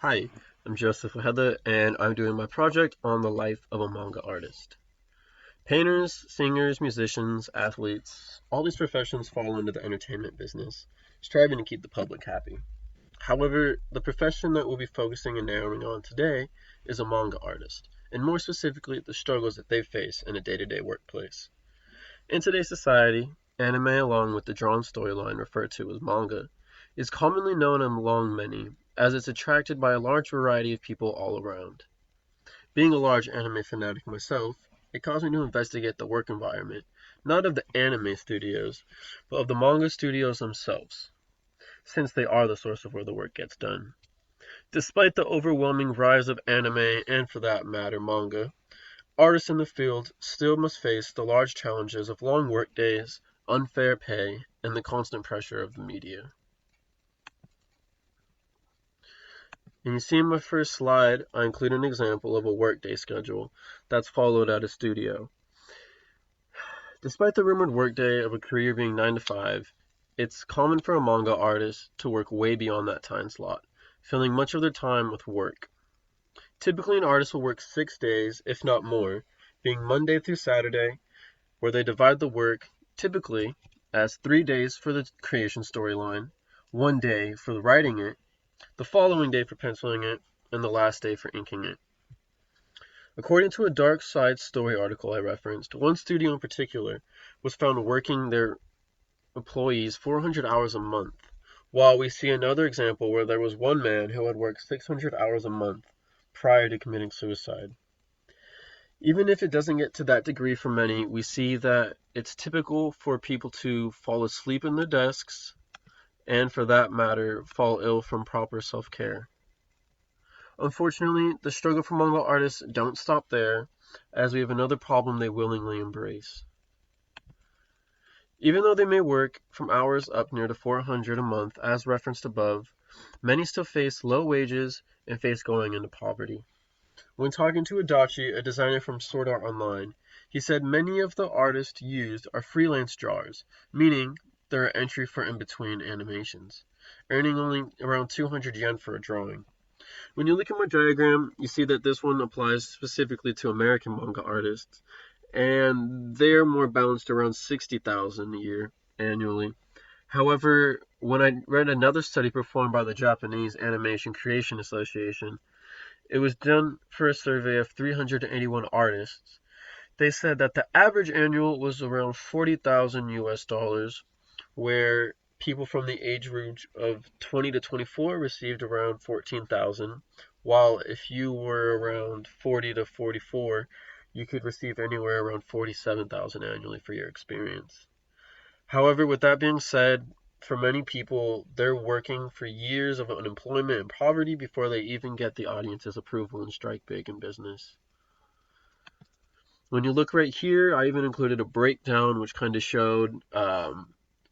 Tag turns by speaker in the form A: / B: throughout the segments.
A: Hi, I'm Joseph Heather, and I'm doing my project on the life of a manga artist. Painters, singers, musicians, athletes, all these professions fall into the entertainment business, striving to keep the public happy. However, the profession that we'll be focusing and narrowing on today is a manga artist, and more specifically, the struggles that they face in a day-to-day workplace. In today's society, anime, along with the drawn storyline referred to as manga, is commonly known among many, as it's attracted by a large variety of people all around. Being a large anime fanatic myself, it caused me to investigate the work environment, not of the anime studios, but of the manga studios themselves, since they are the source of where the work gets done. Despite the overwhelming rise of anime, and for that matter manga, artists in the field still must face the large challenges of long workdays, unfair pay, and the constant pressure of the media. And you see in my first slide, I include an example of a workday schedule that's followed at a studio. Despite the rumored workday of a career being 9 to 5, it's common for a manga artist to work way beyond that time slot, filling much of their time with work. Typically, an artist will work 6 days, if not more, being Monday through Saturday, where they divide the work, typically, as 3 days for the creation storyline, 1 day for the writing it, the following day for penciling it, and the last day for inking it. According to a Dark Side story article I referenced, one studio in particular was found working their employees 400 hours a month, while we see another example where there was one man who had worked 600 hours a month prior to committing suicide. Even if it doesn't get to that degree for many, we see that it's typical for people to fall asleep in their desks, and for that matter, fall ill from proper self-care. Unfortunately, the struggle for manga artists don't stop there, as we have another problem they willingly embrace. Even though they may work from hours up near to 400 a month, as referenced above, many still face low wages and face going into poverty. When talking to Adachi, a designer from Sword Art Online, he said many of the artists used are freelance drawers, meaning they're an entry for in-between animations, earning only around 200 yen for a drawing. When you look at my diagram, you see that this one applies specifically to American manga artists, and they're more balanced around 60,000 a year annually. However, when I read another study performed by the Japanese Animation Creation Association, it was done for a survey of 381 artists. They said that the average annual was around 40,000 US dollars, where people from the age range of 20 to 24 received around 14,000, while if you were around 40 to 44, you could receive anywhere around 47,000 annually for your experience. However, with that being said, for many people, they're working for years of unemployment and poverty before they even get the audience's approval and strike big in business. When you look right here, I even included a breakdown which kind of showed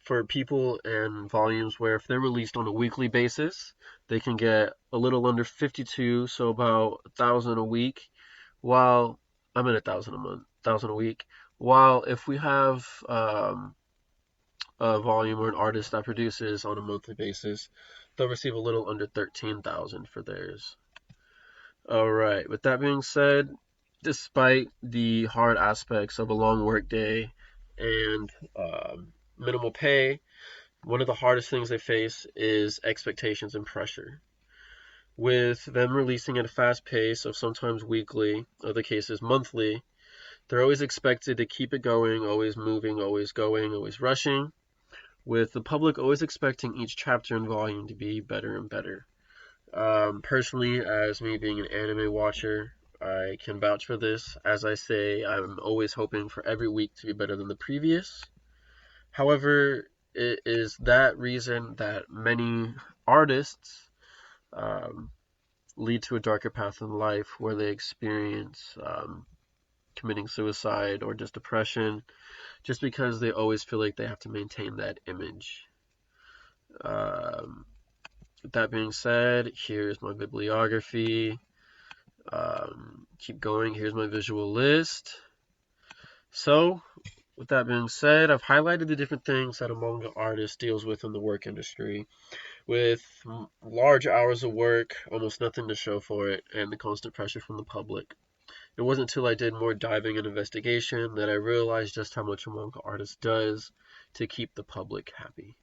A: for people and volumes where if they're released on a weekly basis, they can get a little under 52, so about 1,000 a week, while I'm at 1,000 a month, 1,000 a week. While if we have a volume or an artist that produces on a monthly basis, they'll receive a little under 13,000 for theirs. All right, with that being said, despite the hard aspects of a long work day and minimal pay, one of the hardest things they face is expectations and pressure. With them releasing at a fast pace of sometimes weekly, other cases monthly, they're always expected to keep it going, always moving, always going, always rushing, with the public always expecting each chapter and volume to be better and better. Personally, as me being an anime watcher, I can vouch for this. As I say, I'm always hoping for every week to be better than the previous. However, it is that reason that many artists um, lead to a darker path in life where they experience committing suicide or just depression, just because they always feel like they have to maintain that image. Um, with that being said, here's my bibliography. Keep going. Here's my visual list. So, with that being said, I've highlighted the different things that a manga artist deals with in the work industry, with large hours of work, almost nothing to show for it, and the constant pressure from the public. It wasn't until I did more diving and investigation that I realized just how much a manga artist does to keep the public happy.